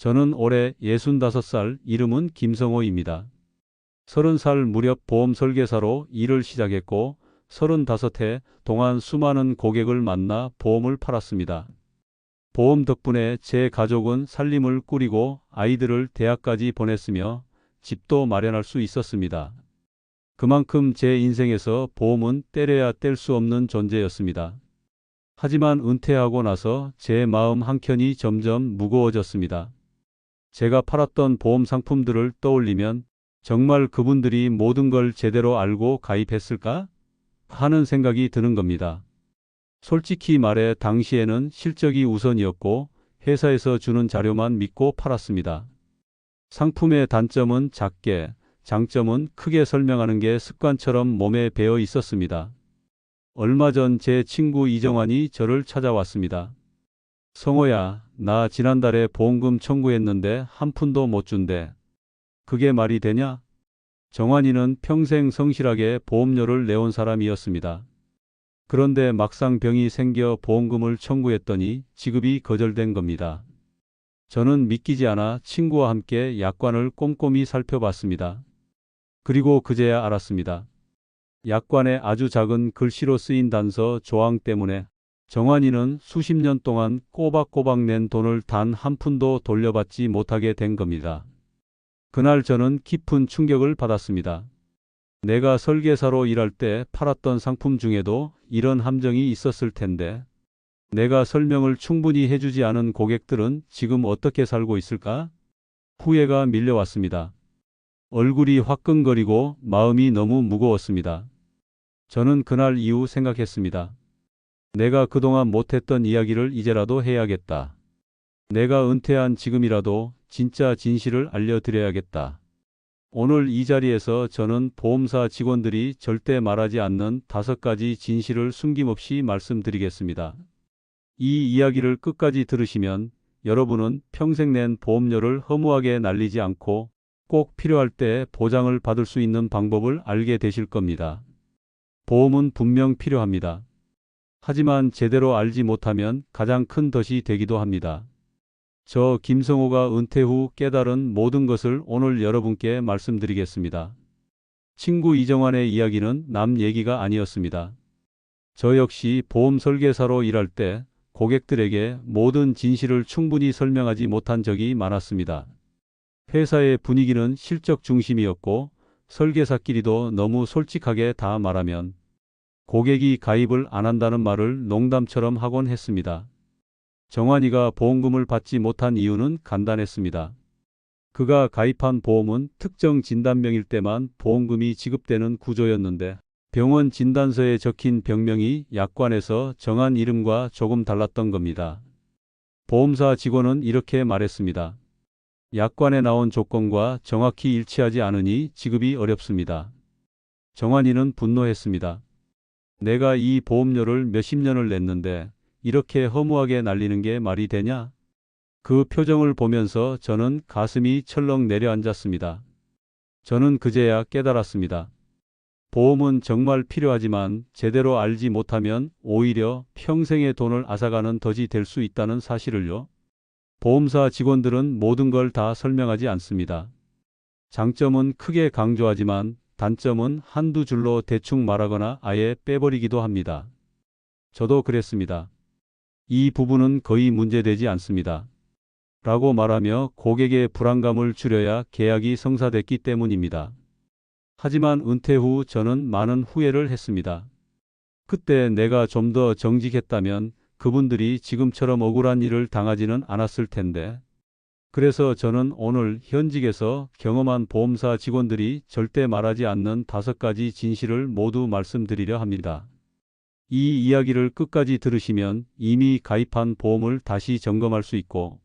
저는 올해 65살, 이름은 김성호입니다. 30살 무렵 보험 설계사로 일을 시작했고 35해 동안 수많은 고객을 만나 보험을 팔았습니다. 보험 덕분에 제 가족은 살림을 꾸리고 아이들을 대학까지 보냈으며 집도 마련할 수 있었습니다. 그만큼 제 인생에서 보험은 때려야 뗄 수 없는 존재였습니다. 하지만 은퇴하고 나서 제 마음 한켠이 점점 무거워졌습니다. 제가 팔았던 보험 상품들을 떠올리면 정말 그분들이 모든 걸 제대로 알고 가입했을까? 하는 생각이 드는 겁니다. 솔직히 말해 당시에는 실적이 우선이었고 회사에서 주는 자료만 믿고 팔았습니다. 상품의 단점은 작게, 장점은 크게 설명하는 게 습관처럼 몸에 배어 있었습니다. 얼마 전 제 친구 이정환이 저를 찾아왔습니다. 성호야, 나 지난달에 보험금 청구했는데 한 푼도 못 준대. 그게 말이 되냐? 정환이는 평생 성실하게 보험료를 내온 사람이었습니다. 그런데 막상 병이 생겨 보험금을 청구했더니 지급이 거절된 겁니다. 저는 믿기지 않아 친구와 함께 약관을 꼼꼼히 살펴봤습니다. 그리고 그제야 알았습니다. 약관에 아주 작은 글씨로 쓰인 단서 조항 때문에 정환이는 수십 년 동안 꼬박꼬박 낸 돈을 단 한 푼도 돌려받지 못하게 된 겁니다. 그날 저는 깊은 충격을 받았습니다. 내가 설계사로 일할 때 팔았던 상품 중에도 이런 함정이 있었을 텐데 내가 설명을 충분히 해주지 않은 고객들은 지금 어떻게 살고 있을까? 후회가 밀려왔습니다. 얼굴이 화끈거리고 마음이 너무 무거웠습니다. 저는 그날 이후 생각했습니다. 내가 그동안 못했던 이야기를 이제라도 해야겠다. 내가 은퇴한 지금이라도 진짜 진실을 알려드려야겠다. 오늘 이 자리에서 저는 보험사 직원들이 절대 말하지 않는 5가지 진실을 숨김없이 말씀드리겠습니다. 이 이야기를 끝까지 들으시면 여러분은 평생 낸 보험료를 허무하게 날리지 않고 꼭 필요할 때 보장을 받을 수 있는 방법을 알게 되실 겁니다. 보험은 분명 필요합니다. 하지만 제대로 알지 못하면 가장 큰 덫이 되기도 합니다. 저 김성호가 은퇴 후 깨달은 모든 것을 오늘 여러분께 말씀드리겠습니다. 친구 이정환의 이야기는 남 얘기가 아니었습니다. 저 역시 보험 설계사로 일할 때 고객들에게 모든 진실을 충분히 설명하지 못한 적이 많았습니다. 회사의 분위기는 실적 중심이었고 설계사끼리도 너무 솔직하게 다 말하면 고객이 가입을 안 한다는 말을 농담처럼 하곤 했습니다. 정환이가 보험금을 받지 못한 이유는 간단했습니다. 그가 가입한 보험은 특정 진단명일 때만 보험금이 지급되는 구조였는데 병원 진단서에 적힌 병명이 약관에서 정한 이름과 조금 달랐던 겁니다. 보험사 직원은 이렇게 말했습니다. 약관에 나온 조건과 정확히 일치하지 않으니 지급이 어렵습니다. 정환이는 분노했습니다. 내가 이 보험료를 몇십 년을 냈는데 이렇게 허무하게 날리는 게 말이 되냐? 그 표정을 보면서 저는 가슴이 철렁 내려앉았습니다. 저는 그제야 깨달았습니다. 보험은 정말 필요하지만 제대로 알지 못하면 오히려 평생의 돈을 앗아가는 덫이 될 수 있다는 사실을요. 보험사 직원들은 모든 걸 다 설명하지 않습니다. 장점은 크게 강조하지만 단점은 한두 줄로 대충 말하거나 아예 빼버리기도 합니다. 저도 그랬습니다. 이 부분은 거의 문제되지 않습니다. 라고 말하며 고객의 불안감을 줄여야 계약이 성사됐기 때문입니다. 하지만 은퇴 후 저는 많은 후회를 했습니다. 그때 내가 좀 더 정직했다면 그분들이 지금처럼 억울한 일을 당하지는 않았을 텐데. 그래서 저는 오늘 현직에서 경험한 보험사 직원들이 절대 말하지 않는 5가지 진실을 모두 말씀드리려 합니다. 이 이야기를 끝까지 들으시면 이미 가입한 보험을 다시 점검할 수 있고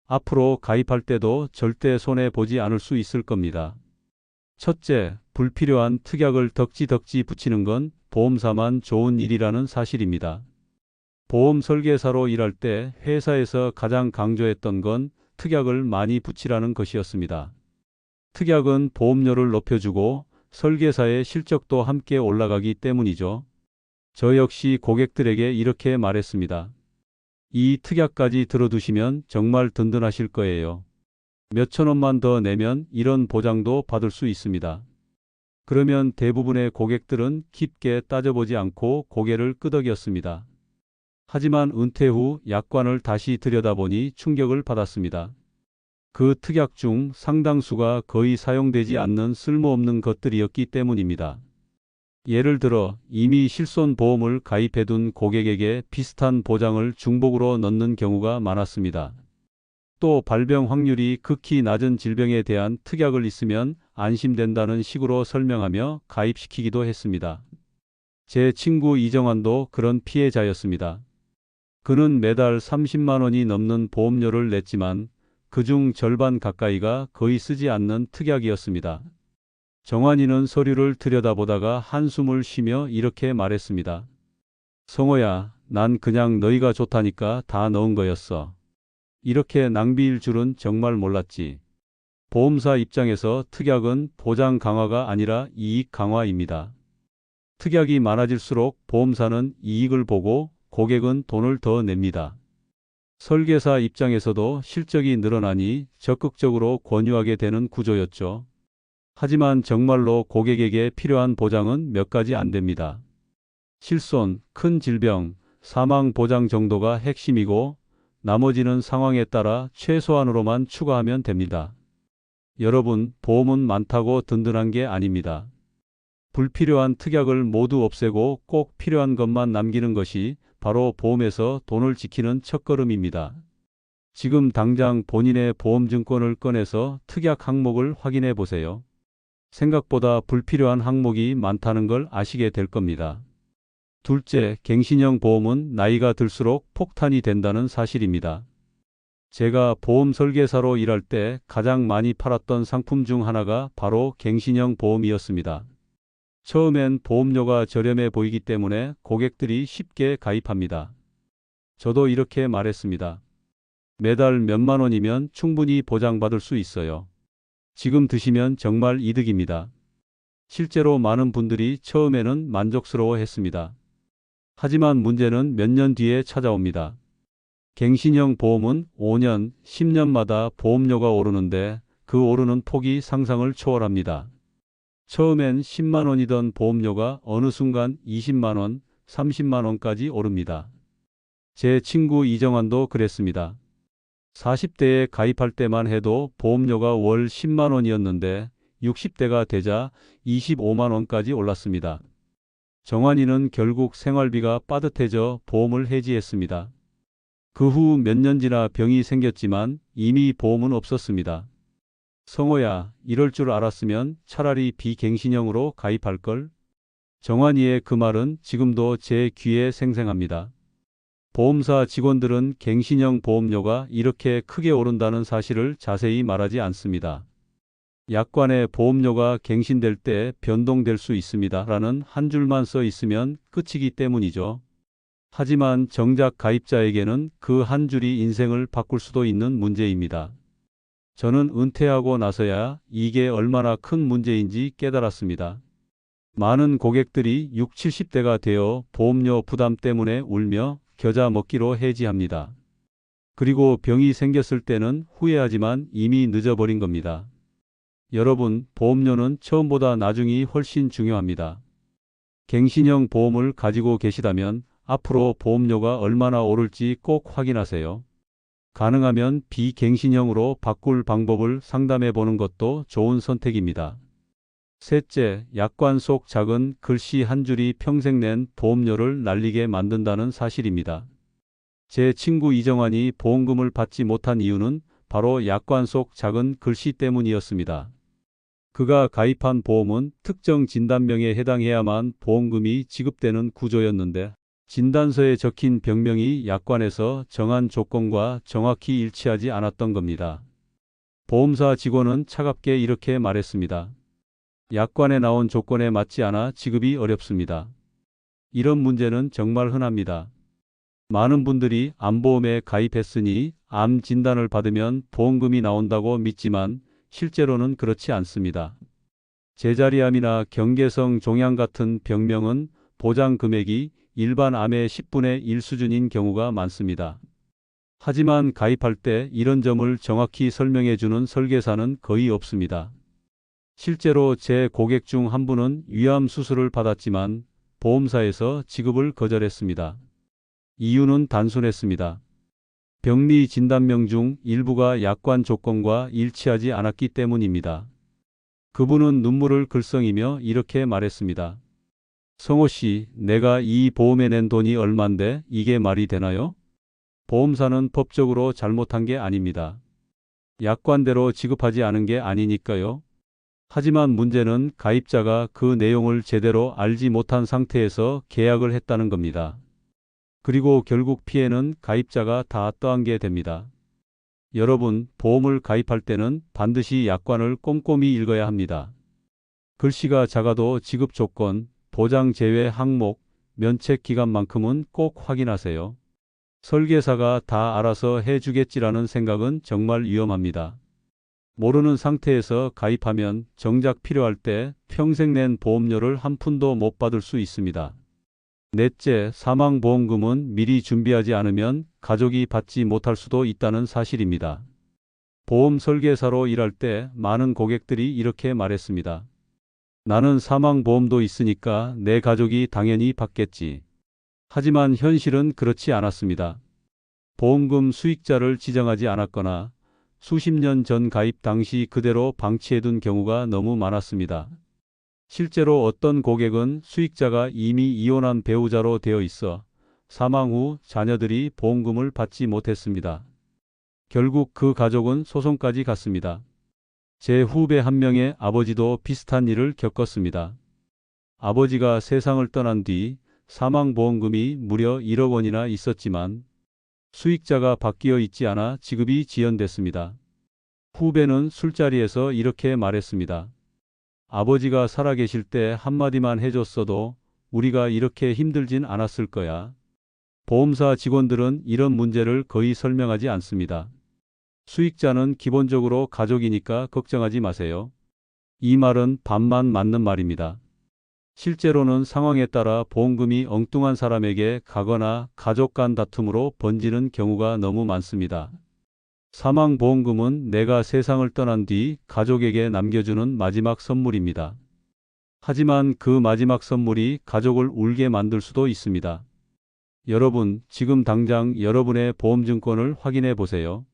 앞으로 가입할 때도 절대 손해보지 않을 수 있을 겁니다. 첫째, 불필요한 특약을 덕지덕지 붙이는 건 보험사만 좋은 일이라는 사실입니다. 보험 설계사로 일할 때 회사에서 가장 강조했던 건 특약을 많이 붙이라는 것이었습니다. 특약은 보험료를 높여주고 설계사의 실적도 함께 올라가기 때문이죠. 저 역시 고객들에게 이렇게 말했습니다. 이 특약까지 들어두시면 정말 든든하실 거예요. 몇천 원만 더 내면 이런 보장도 받을 수 있습니다. 그러면 대부분의 고객들은 깊게 따져보지 않고 고개를 끄덕였습니다. 하지만 은퇴 후 약관을 다시 들여다보니 충격을 받았습니다. 그 특약 중 상당수가 거의 사용되지 않는 쓸모없는 것들이었기 때문입니다. 예를 들어 이미 실손보험을 가입해둔 고객에게 비슷한 보장을 중복으로 넣는 경우가 많았습니다. 또 발병 확률이 극히 낮은 질병에 대한 특약을 있으면 안심된다는 식으로 설명하며 가입시키기도 했습니다. 제 친구 이정환도 그런 피해자였습니다. 그는 매달 30만 원이 넘는 보험료를 냈지만 그중 절반 가까이가 거의 쓰지 않는 특약이었습니다. 정환이는 서류를 들여다보다가 한숨을 쉬며 이렇게 말했습니다. 성호야, 난 그냥 너희가 좋다니까 다 넣은 거였어. 이렇게 낭비일 줄은 정말 몰랐지. 보험사 입장에서 특약은 보장 강화가 아니라 이익 강화입니다. 특약이 많아질수록 보험사는 이익을 보고 고객은 돈을 더 냅니다. 설계사 입장에서도 실적이 늘어나니 적극적으로 권유하게 되는 구조였죠. 하지만 정말로 고객에게 필요한 보장은 몇 가지 안 됩니다. 실손, 큰 질병, 사망 보장 정도가 핵심이고 나머지는 상황에 따라 최소한으로만 추가하면 됩니다. 여러분, 보험은 많다고 든든한 게 아닙니다. 불필요한 특약을 모두 없애고 꼭 필요한 것만 남기는 것이 바로 보험에서 돈을 지키는 첫걸음입니다. 지금 당장 본인의 보험증권을 꺼내서 특약 항목을 확인해 보세요. 생각보다 불필요한 항목이 많다는 걸 아시게 될 겁니다. 둘째, 갱신형 보험은 나이가 들수록 폭탄이 된다는 사실입니다. 제가 보험 설계사로 일할 때 가장 많이 팔았던 상품 중 하나가 바로 갱신형 보험이었습니다. 처음엔 보험료가 저렴해 보이기 때문에 고객들이 쉽게 가입합니다. 저도 이렇게 말했습니다. 매달 몇만 원이면 충분히 보장받을 수 있어요. 지금 드시면 정말 이득입니다. 실제로 많은 분들이 처음에는 만족스러워 했습니다. 하지만 문제는 몇 년 뒤에 찾아옵니다. 갱신형 보험은 5년, 10년마다 보험료가 오르는데 그 오르는 폭이 상상을 초월합니다. 처음엔 10만 원이던 보험료가 어느 순간 20만 원, 30만 원까지 오릅니다. 제 친구 이정환도 그랬습니다. 40대에 가입할 때만 해도 보험료가 월 10만 원이었는데 60대가 되자 25만 원까지 올랐습니다. 정환이는 결국 생활비가 빠듯해져 보험을 해지했습니다. 그 후 몇 년 지나 병이 생겼지만 이미 보험은 없었습니다. 성호야, 이럴 줄 알았으면 차라리 비갱신형으로 가입할걸? 정환이의 그 말은 지금도 제 귀에 생생합니다. 보험사 직원들은 갱신형 보험료가 이렇게 크게 오른다는 사실을 자세히 말하지 않습니다. 약관에 보험료가 갱신될 때 변동될 수 있습니다. 라는 한 줄만 써 있으면 끝이기 때문이죠. 하지만 정작 가입자에게는 그 한 줄이 인생을 바꿀 수도 있는 문제입니다. 저는 은퇴하고 나서야 이게 얼마나 큰 문제인지 깨달았습니다. 많은 고객들이 6, 70대가 되어 보험료 부담 때문에 울며 겨자 먹기로 해지합니다. 그리고 병이 생겼을 때는 후회하지만 이미 늦어버린 겁니다. 여러분, 보험료는 처음보다 나중이 훨씬 중요합니다. 갱신형 보험을 가지고 계시다면 앞으로 보험료가 얼마나 오를지 꼭 확인하세요. 가능하면 비갱신형으로 바꿀 방법을 상담해 보는 것도 좋은 선택입니다. 셋째, 약관 속 작은 글씨 한 줄이 평생 낸 보험료를 날리게 만든다는 사실입니다. 제 친구 이정환이 보험금을 받지 못한 이유는 바로 약관 속 작은 글씨 때문이었습니다. 그가 가입한 보험은 특정 진단명에 해당해야만 보험금이 지급되는 구조였는데 진단서에 적힌 병명이 약관에서 정한 조건과 정확히 일치하지 않았던 겁니다. 보험사 직원은 차갑게 이렇게 말했습니다. 약관에 나온 조건에 맞지 않아 지급이 어렵습니다. 이런 문제는 정말 흔합니다. 많은 분들이 암보험에 가입했으니 암 진단을 받으면 보험금이 나온다고 믿지만 실제로는 그렇지 않습니다. 제자리암이나 경계성 종양 같은 병명은 보장 금액이 일반 암의 10분의 1 수준인 경우가 많습니다. 하지만 가입할 때 이런 점을 정확히 설명해 주는 설계사는 거의 없습니다. 실제로 제 고객 중 한 분은 위암 수술을 받았지만 보험사에서 지급을 거절했습니다. 이유는 단순했습니다. 병리 진단명 중 일부가 약관 조건과 일치하지 않았기 때문입니다. 그분은 눈물을 글썽이며 이렇게 말했습니다. 성호 씨, 내가 이 보험에 낸 돈이 얼만데 이게 말이 되나요? 보험사는 법적으로 잘못한 게 아닙니다. 약관대로 지급하지 않은 게 아니니까요. 하지만 문제는 가입자가 그 내용을 제대로 알지 못한 상태에서 계약을 했다는 겁니다. 그리고 결국 피해는 가입자가 다 떠안게 됩니다. 여러분, 보험을 가입할 때는 반드시 약관을 꼼꼼히 읽어야 합니다. 글씨가 작아도 지급 조건, 보장 제외 항목, 면책 기간만큼은 꼭 확인하세요. 설계사가 다 알아서 해주겠지라는 생각은 정말 위험합니다. 모르는 상태에서 가입하면 정작 필요할 때 평생 낸 보험료를 한 푼도 못 받을 수 있습니다. 넷째, 사망보험금은 미리 준비하지 않으면 가족이 받지 못할 수도 있다는 사실입니다. 보험 설계사로 일할 때 많은 고객들이 이렇게 말했습니다. 나는 사망보험도 있으니까 내 가족이 당연히 받겠지. 하지만 현실은 그렇지 않았습니다. 보험금 수익자를 지정하지 않았거나 수십 년 전 가입 당시 그대로 방치해둔 경우가 너무 많았습니다. 실제로 어떤 고객은 수익자가 이미 이혼한 배우자로 되어 있어 사망 후 자녀들이 보험금을 받지 못했습니다. 결국 그 가족은 소송까지 갔습니다. 제 후배 한 명의 아버지도 비슷한 일을 겪었습니다. 아버지가 세상을 떠난 뒤 사망보험금이 무려 1억 원이나 있었지만 수익자가 바뀌어 있지 않아 지급이 지연됐습니다. 후배는 술자리에서 이렇게 말했습니다. 아버지가 살아계실 때 한마디만 해줬어도 우리가 이렇게 힘들진 않았을 거야. 보험사 직원들은 이런 문제를 거의 설명하지 않습니다. 수익자는 기본적으로 가족이니까 걱정하지 마세요. 이 말은 반만 맞는 말입니다. 실제로는 상황에 따라 보험금이 엉뚱한 사람에게 가거나 가족 간 다툼으로 번지는 경우가 너무 많습니다. 사망보험금은 내가 세상을 떠난 뒤 가족에게 남겨주는 마지막 선물입니다. 하지만 그 마지막 선물이 가족을 울게 만들 수도 있습니다. 여러분, 지금 당장 여러분의 보험증권을 확인해 보세요.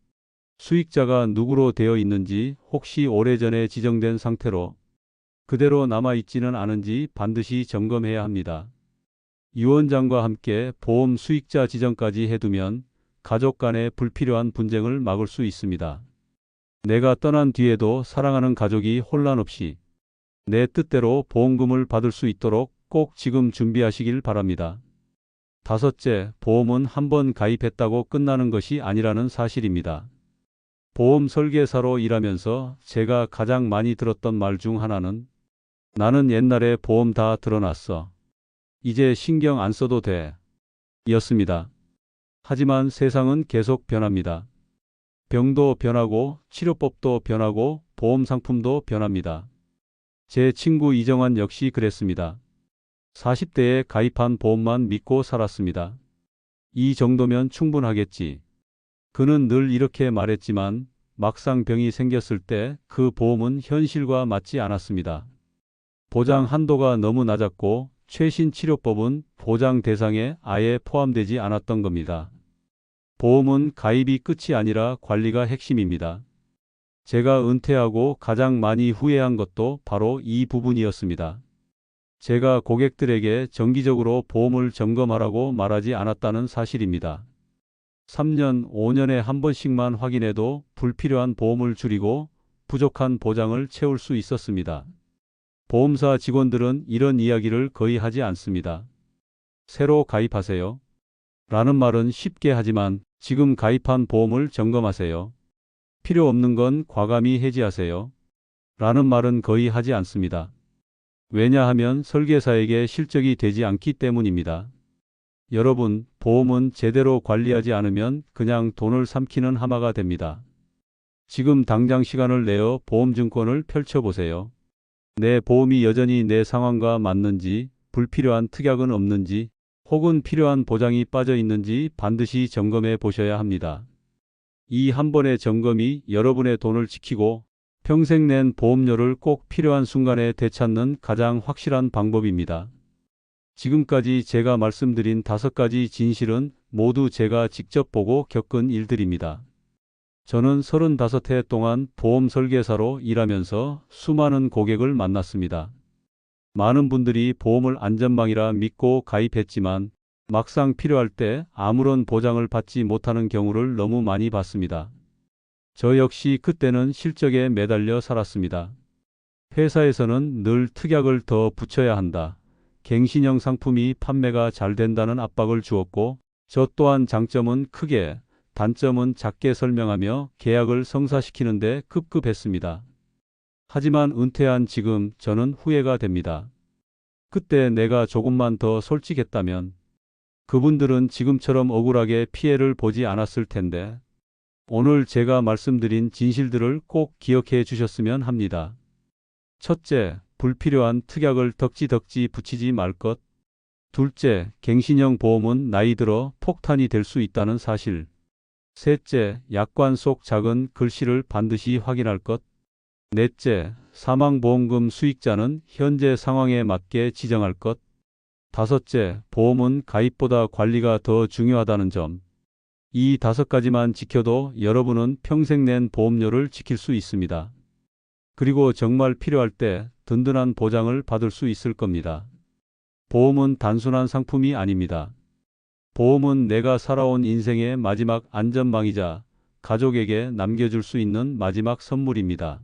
수익자가 누구로 되어 있는지, 혹시 오래전에 지정된 상태로 그대로 남아있지는 않은지 반드시 점검해야 합니다. 유언장과 함께 보험 수익자 지정까지 해두면 가족 간의 불필요한 분쟁을 막을 수 있습니다. 내가 떠난 뒤에도 사랑하는 가족이 혼란 없이 내 뜻대로 보험금을 받을 수 있도록 꼭 지금 준비하시길 바랍니다. 다섯째, 보험은 한번 가입했다고 끝나는 것이 아니라는 사실입니다. 보험 설계사로 일하면서 제가 가장 많이 들었던 말 중 하나는 나는 옛날에 보험 다 들어놨어. 이제 신경 안 써도 돼. 였습니다. 하지만 세상은 계속 변합니다. 병도 변하고 치료법도 변하고 보험 상품도 변합니다. 제 친구 이정환 역시 그랬습니다. 40대에 가입한 보험만 믿고 살았습니다. 이 정도면 충분하겠지. 그는 늘 이렇게 말했지만 막상 병이 생겼을 때 그 보험은 현실과 맞지 않았습니다. 보장 한도가 너무 낮았고 최신 치료법은 보장 대상에 아예 포함되지 않았던 겁니다. 보험은 가입이 끝이 아니라 관리가 핵심입니다. 제가 은퇴하고 가장 많이 후회한 것도 바로 이 부분이었습니다. 제가 고객들에게 정기적으로 보험을 점검하라고 말하지 않았다는 사실입니다. 3년, 5년에 한 번씩만 확인해도 불필요한 보험을 줄이고 부족한 보장을 채울 수 있었습니다. 보험사 직원들은 이런 이야기를 거의 하지 않습니다. 새로 가입하세요. 라는 말은 쉽게 하지만 지금 가입한 보험을 점검하세요. 필요 없는 건 과감히 해지하세요. 라는 말은 거의 하지 않습니다. 왜냐하면 설계사에게 실적이 되지 않기 때문입니다. 여러분, 보험은 제대로 관리하지 않으면 그냥 돈을 삼키는 하마가 됩니다. 지금 당장 시간을 내어 보험증권을 펼쳐보세요. 내 보험이 여전히 내 상황과 맞는지, 불필요한 특약은 없는지, 혹은 필요한 보장이 빠져 있는지 반드시 점검해 보셔야 합니다. 이 한 번의 점검이 여러분의 돈을 지키고 평생 낸 보험료를 꼭 필요한 순간에 되찾는 가장 확실한 방법입니다. 지금까지 제가 말씀드린 5가지 진실은 모두 제가 직접 보고 겪은 일들입니다. 저는 35해 동안 보험 설계사로 일하면서 수많은 고객을 만났습니다. 많은 분들이 보험을 안전망이라 믿고 가입했지만 막상 필요할 때 아무런 보장을 받지 못하는 경우를 너무 많이 봤습니다. 저 역시 그때는 실적에 매달려 살았습니다. 회사에서는 늘 특약을 더 붙여야 한다. 갱신형 상품이 판매가 잘 된다는 압박을 주었고, 저 또한 장점은 크게, 단점은 작게 설명하며 계약을 성사시키는데 급급했습니다. 하지만 은퇴한 지금 저는 후회가 됩니다. 그때 내가 조금만 더 솔직했다면 그분들은 지금처럼 억울하게 피해를 보지 않았을 텐데, 오늘 제가 말씀드린 진실들을 꼭 기억해 주셨으면 합니다. 첫째, 불필요한 특약을 덕지덕지 붙이지 말 것. 둘째, 갱신형 보험은 나이 들어 폭탄이 될 수 있다는 사실. 셋째, 약관 속 작은 글씨를 반드시 확인할 것. 넷째, 사망보험금 수익자는 현재 상황에 맞게 지정할 것. 다섯째, 보험은 가입보다 관리가 더 중요하다는 점. 이 5가지만 지켜도 여러분은 평생 낸 보험료를 지킬 수 있습니다. 그리고 정말 필요할 때 든든한 보장을 받을 수 있을 겁니다. 보험은 단순한 상품이 아닙니다. 보험은 내가 살아온 인생의 마지막 안전망이자 가족에게 남겨줄 수 있는 마지막 선물입니다.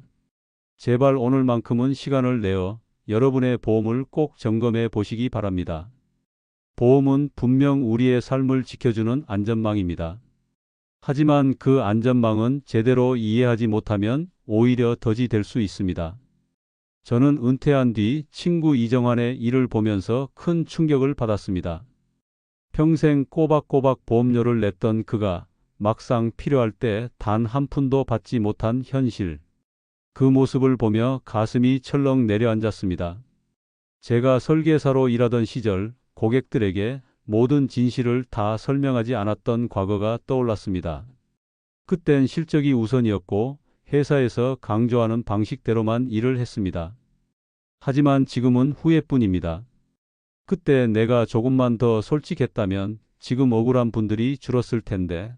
제발 오늘만큼은 시간을 내어 여러분의 보험을 꼭 점검해 보시기 바랍니다. 보험은 분명 우리의 삶을 지켜주는 안전망입니다. 하지만 그 안전망은 제대로 이해하지 못하면 오히려 덫이 될 수 있습니다. 저는 은퇴한 뒤 친구 이정환의 일을 보면서 큰 충격을 받았습니다. 평생 꼬박꼬박 보험료를 냈던 그가 막상 필요할 때 단 한 푼도 받지 못한 현실. 그 모습을 보며 가슴이 철렁 내려앉았습니다. 제가 설계사로 일하던 시절 고객들에게 모든 진실을 다 설명하지 않았던 과거가 떠올랐습니다. 그땐 실적이 우선이었고 회사에서 강조하는 방식대로만 일을 했습니다. 하지만 지금은 후회뿐입니다. 그때 내가 조금만 더 솔직했다면 지금 억울한 분들이 줄었을 텐데.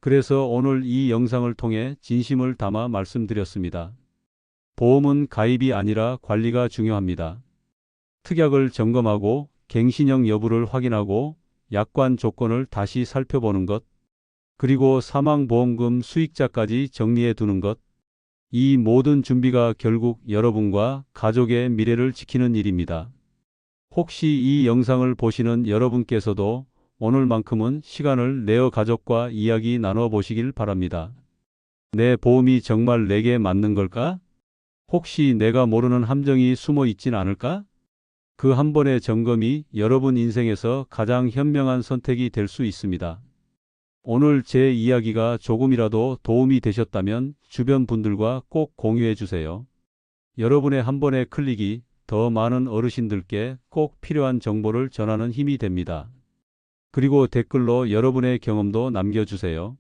그래서 오늘 이 영상을 통해 진심을 담아 말씀드렸습니다. 보험은 가입이 아니라 관리가 중요합니다. 특약을 점검하고 갱신형 여부를 확인하고 약관 조건을 다시 살펴보는 것, 그리고 사망보험금 수익자까지 정리해 두는 것. 이 모든 준비가 결국 여러분과 가족의 미래를 지키는 일입니다. 혹시 이 영상을 보시는 여러분께서도 오늘만큼은 시간을 내어 가족과 이야기 나눠 보시길 바랍니다. 내 보험이 정말 내게 맞는 걸까? 혹시 내가 모르는 함정이 숨어 있진 않을까? 그 한 번의 점검이 여러분 인생에서 가장 현명한 선택이 될 수 있습니다. 오늘 제 이야기가 조금이라도 도움이 되셨다면 주변 분들과 꼭 공유해 주세요. 여러분의 한 번의 클릭이 더 많은 어르신들께 꼭 필요한 정보를 전하는 힘이 됩니다. 그리고 댓글로 여러분의 경험도 남겨주세요.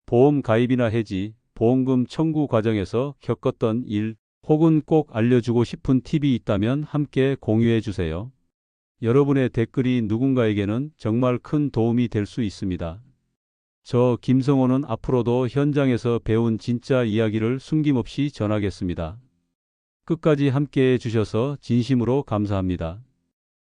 보험 가입이나 해지, 보험금 청구 과정에서 겪었던 일, 혹은 꼭 알려주고 싶은 팁이 있다면 함께 공유해 주세요. 여러분의 댓글이 누군가에게는 정말 큰 도움이 될 수 있습니다. 저 김성호는 앞으로도 현장에서 배운 진짜 이야기를 숨김없이 전하겠습니다. 끝까지 함께해 주셔서 진심으로 감사합니다.